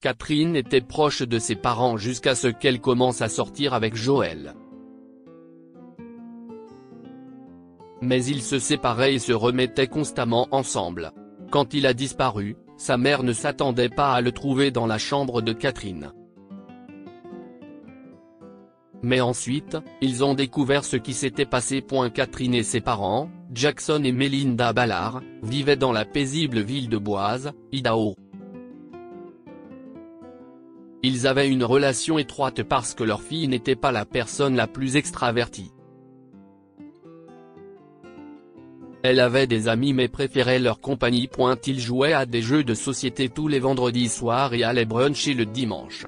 Catherine était proche de ses parents jusqu'à ce qu'elle commence à sortir avec Joël. Mais ils se séparaient et se remettaient constamment ensemble. Quand il a disparu, sa mère ne s'attendait pas à le trouver dans la chambre de Catherine. Mais ensuite, ils ont découvert ce qui s'était passé. Catherine et ses parents, Jackson et Melinda Ballard, vivaient dans la paisible ville de Boise, Idaho. Ils avaient une relation étroite parce que leur fille n'était pas la personne la plus extravertie. Elle avait des amis mais préférait leur compagnie. Ils jouaient à des jeux de société tous les vendredis soirs et allaient bruncher le dimanche.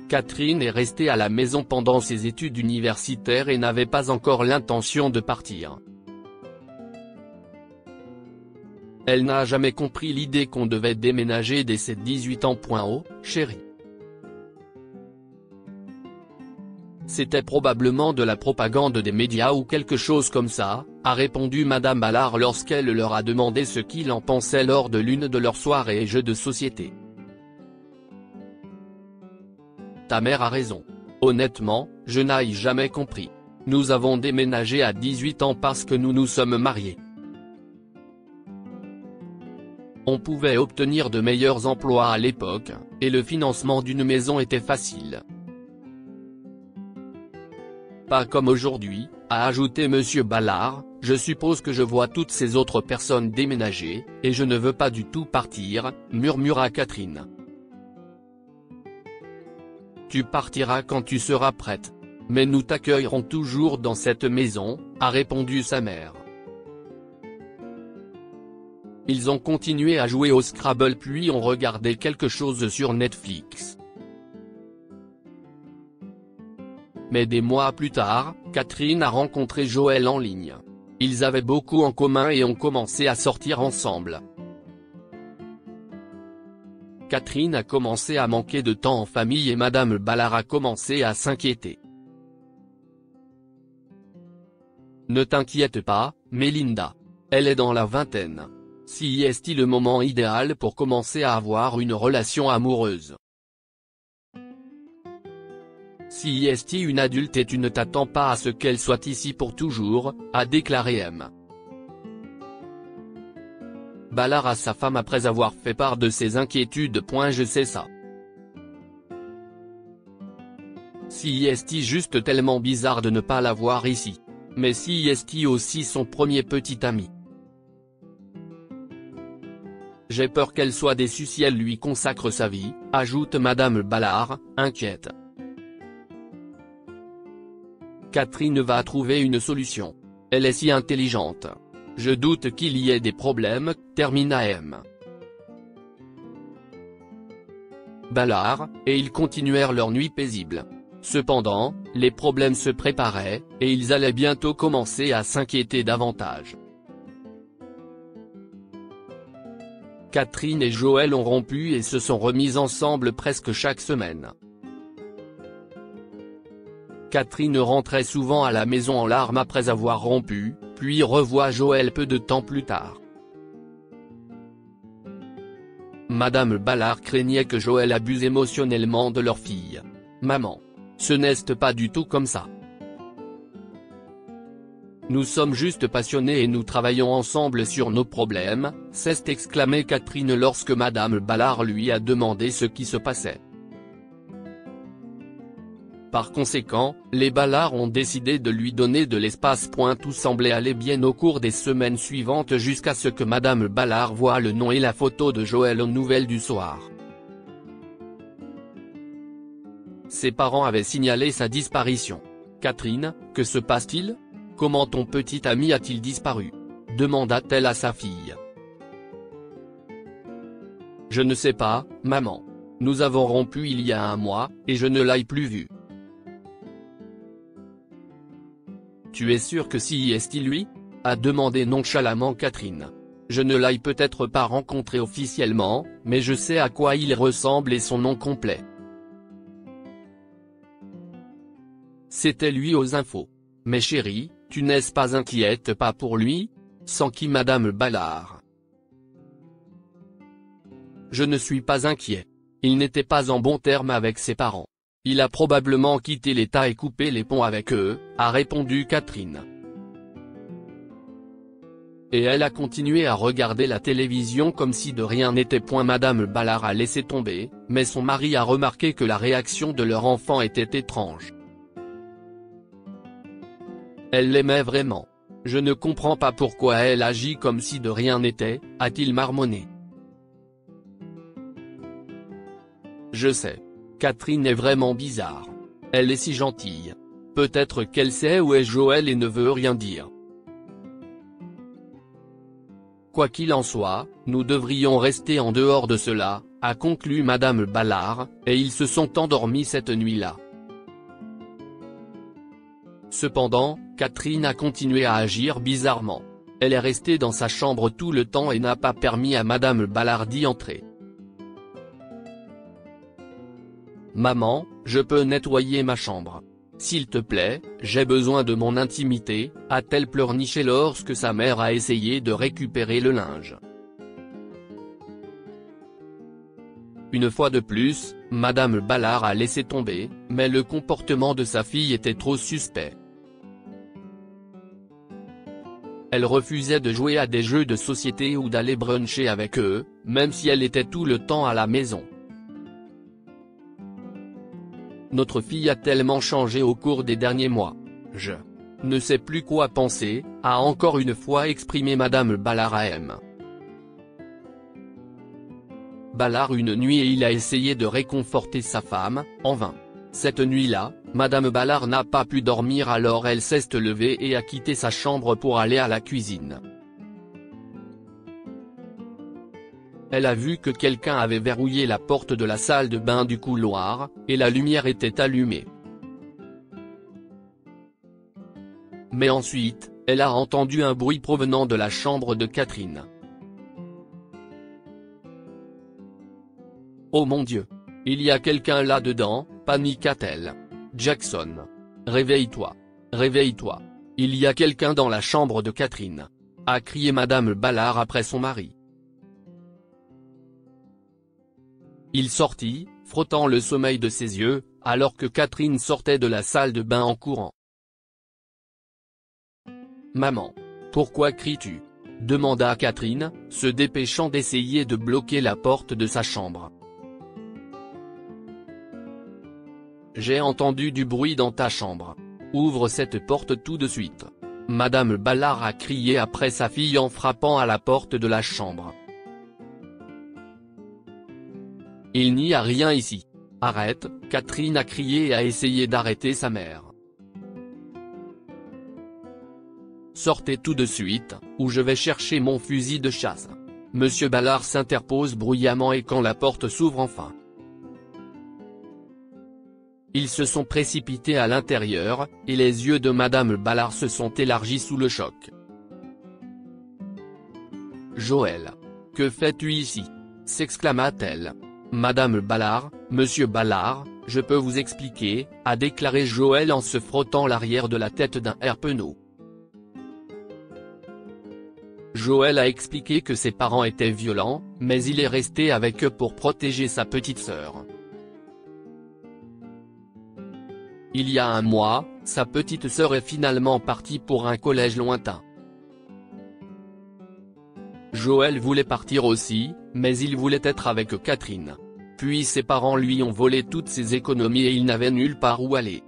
Catherine est restée à la maison pendant ses études universitaires et n'avait pas encore l'intention de partir. Elle n'a jamais compris l'idée qu'on devait déménager dès ses 18 ans. Oh, chérie. C'était probablement de la propagande des médias ou quelque chose comme ça, a répondu Madame Ballard lorsqu'elle leur a demandé ce qu'il en pensait lors de l'une de leurs soirées jeux de société. Ta mère a raison. Honnêtement, je n'ai jamais compris. Nous avons déménagé à 18 ans parce que nous nous sommes mariés. On pouvait obtenir de meilleurs emplois à l'époque, et le financement d'une maison était facile. Pas comme aujourd'hui, a ajouté Monsieur Ballard, je suppose que je vois toutes ces autres personnes déménager, et je ne veux pas du tout partir, murmura Catherine. Tu partiras quand tu seras prête. Mais nous t'accueillerons toujours dans cette maison, a répondu sa mère. Ils ont continué à jouer au Scrabble puis ont regardé quelque chose sur Netflix. Mais des mois plus tard, Catherine a rencontré Joël en ligne. Ils avaient beaucoup en commun et ont commencé à sortir ensemble. Catherine a commencé à manquer de temps en famille et Madame Ballard a commencé à s'inquiéter. Ne t'inquiète pas, Melinda. Elle est dans la vingtaine. Si est-il le moment idéal pour commencer à avoir une relation amoureuse? Si est-il une adulte et tu ne t'attends pas à ce qu'elle soit ici pour toujours, a déclaré M. Ballard à sa femme après avoir fait part de ses inquiétudes. Je sais ça. Si est-il juste tellement bizarre de ne pas la voir ici. Mais si est-il aussi son premier petit ami. J'ai peur qu'elle soit déçue si elle lui consacre sa vie, ajoute Madame Ballard, inquiète. Catherine va trouver une solution. Elle est si intelligente. Je doute qu'il y ait des problèmes, termina M. Ballard, et ils continuèrent leur nuit paisible. Cependant, les problèmes se préparaient, et ils allaient bientôt commencer à s'inquiéter davantage. Catherine et Joël ont rompu et se sont remis ensemble presque chaque semaine. Catherine rentrait souvent à la maison en larmes après avoir rompu, puis revoit Joël peu de temps plus tard. Madame Ballard craignait que Joël abuse émotionnellement de leur fille. Maman. Ce n'est pas du tout comme ça. Nous sommes juste passionnés et nous travaillons ensemble sur nos problèmes, s'est exclamé Catherine lorsque Madame Ballard lui a demandé ce qui se passait. Par conséquent, les Ballard ont décidé de lui donner de l'espace. Tout semblait aller bien au cours des semaines suivantes jusqu'à ce que Madame Ballard voie le nom et la photo de Joël aux nouvelles du soir. Ses parents avaient signalé sa disparition. Catherine, que se passe-t-il? Comment ton petit ami a-t-il disparu? Demanda-t-elle à sa fille. Je ne sais pas, maman. Nous avons rompu il y a un mois, et je ne l'ai plus vu. Tu es sûr que si est-il lui? A demandé nonchalamment Catherine. Je ne l'ai peut-être pas rencontré officiellement, mais je sais à quoi il ressemble et son nom complet. C'était lui aux infos. Mais chérie, tu n'es pas inquiète pas pour lui? S'enquit Madame Ballard. Je ne suis pas inquiet. Il n'était pas en bon terme avec ses parents. Il a probablement quitté l'État et coupé les ponts avec eux, a répondu Catherine. Et elle a continué à regarder la télévision comme si de rien n'était. Madame Ballard a laissé tomber, mais son mari a remarqué que la réaction de leur enfant était étrange. Elle l'aimait vraiment. Je ne comprends pas pourquoi elle agit comme si de rien n'était, a-t-il marmonné. Je sais. Catherine est vraiment bizarre. Elle est si gentille. Peut-être qu'elle sait où est Joël et ne veut rien dire. Quoi qu'il en soit, nous devrions rester en dehors de cela, a conclu Madame Ballard, et ils se sont endormis cette nuit-là. Cependant, Catherine a continué à agir bizarrement. Elle est restée dans sa chambre tout le temps et n'a pas permis à Madame Ballard d'y entrer. Maman, je peux nettoyer ma chambre. S'il te plaît, j'ai besoin de mon intimité, a-t-elle pleurniché lorsque sa mère a essayé de récupérer le linge. Une fois de plus, Madame Ballard a laissé tomber, mais le comportement de sa fille était trop suspect. Elle refusait de jouer à des jeux de société ou d'aller bruncher avec eux, même si elle était tout le temps à la maison. Notre fille a tellement changé au cours des derniers mois. Je ne sais plus quoi penser, a encore une fois exprimé Madame Ballard à M. Ballard une nuit et il a essayé de réconforter sa femme, en vain. Cette nuit-là, Madame Ballard n'a pas pu dormir alors elle s'est levée et a quitté sa chambre pour aller à la cuisine. Elle a vu que quelqu'un avait verrouillé la porte de la salle de bain du couloir, et la lumière était allumée. Mais ensuite, elle a entendu un bruit provenant de la chambre de Catherine. Oh mon Dieu! Il y a quelqu'un là-dedans, paniqua-t-elle. Jackson! Réveille-toi! Réveille-toi! Il y a quelqu'un dans la chambre de Catherine! A crié Madame Ballard après son mari. Il sortit, frottant le sommeil de ses yeux, alors que Catherine sortait de la salle de bain en courant. « Maman. Pourquoi cries-tu » demanda Catherine, se dépêchant d'essayer de bloquer la porte de sa chambre. « J'ai entendu du bruit dans ta chambre. Ouvre cette porte tout de suite. » Madame Ballard a crié après sa fille en frappant à la porte de la chambre. « Il n'y a rien ici. Arrête !» Catherine a crié et a essayé d'arrêter sa mère. « Sortez tout de suite, ou je vais chercher mon fusil de chasse. » Monsieur Ballard s'interpose bruyamment et quand la porte s'ouvre enfin. Ils se sont précipités à l'intérieur, et les yeux de Madame Ballard se sont élargis sous le choc. « Joël. Que fais-tu ici ?» s'exclama-t-elle. Madame Ballard, Monsieur Ballard, je peux vous expliquer, a déclaré Joël en se frottant l'arrière de la tête d'un air penaud. Joël a expliqué que ses parents étaient violents, mais il est resté avec eux pour protéger sa petite sœur. Il y a un mois, sa petite sœur est finalement partie pour un collège lointain. Joël voulait partir aussi, mais il voulait être avec Catherine. Puis ses parents lui ont volé toutes ses économies et il n'avait nulle part où aller.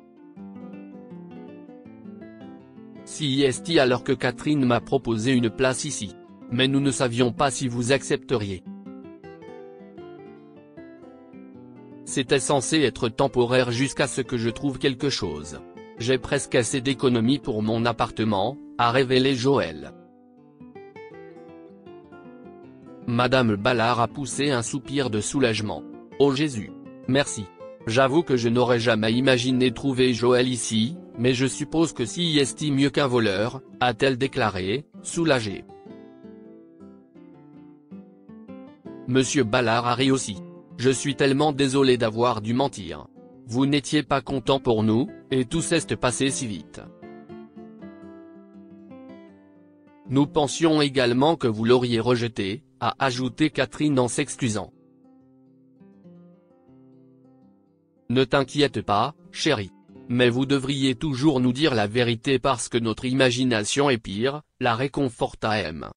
Si est alors que Catherine m'a proposé une place ici. Mais nous ne savions pas si vous accepteriez. C'était censé être temporaire jusqu'à ce que je trouve quelque chose. J'ai presque assez d'économies pour mon appartement, a révélé Joël. Madame Ballard a poussé un soupir de soulagement. « Oh Jésus. Merci. J'avoue que je n'aurais jamais imaginé trouver Joël ici, mais je suppose que si est mieux qu'un voleur, a-t-elle déclaré, soulagée. » Monsieur Ballard a ri aussi. « Je suis tellement désolé d'avoir dû mentir. Vous n'étiez pas content pour nous, et tout s'est passé si vite. Nous pensions également que vous l'auriez rejeté, a ajouté Catherine en s'excusant. Ne t'inquiète pas, chérie. Mais vous devriez toujours nous dire la vérité parce que notre imagination est pire, la réconforta M.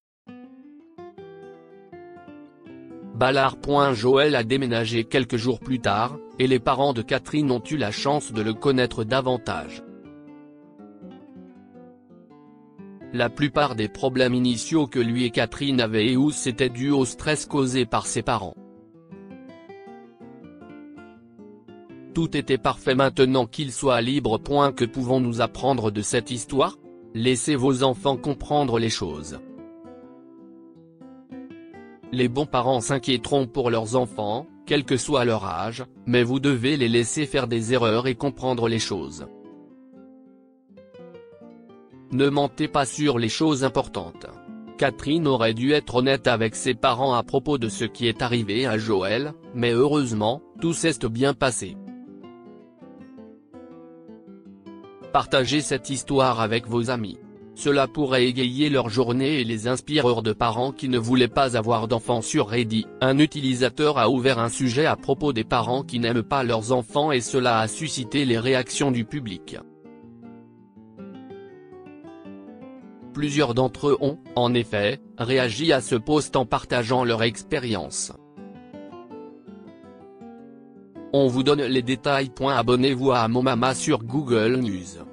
Ballard. Joël a déménagé quelques jours plus tard, et les parents de Catherine ont eu la chance de le connaître davantage. La plupart des problèmes initiaux que lui et Catherine avaient étaient dus au stress causé par ses parents. Tout était parfait maintenant qu'il soit libre. Que pouvons-nous apprendre de cette histoire? Laissez vos enfants comprendre les choses. Les bons parents s'inquiéteront pour leurs enfants, quel que soit leur âge, mais vous devez les laisser faire des erreurs et comprendre les choses. Ne mentez pas sur les choses importantes. Catherine aurait dû être honnête avec ses parents à propos de ce qui est arrivé à Joël, mais heureusement, tout s'est bien passé. Partagez cette histoire avec vos amis. Cela pourrait égayer leur journée et les inspirer de parents qui ne voulaient pas avoir d'enfants. Sur Reddit, un utilisateur a ouvert un sujet à propos des parents qui n'aiment pas leurs enfants et cela a suscité les réactions du public. Plusieurs d'entre eux ont, en effet, réagi à ce post en partageant leur expérience. On vous donne les détails. Abonnez-vous à Mon Mama sur Google News.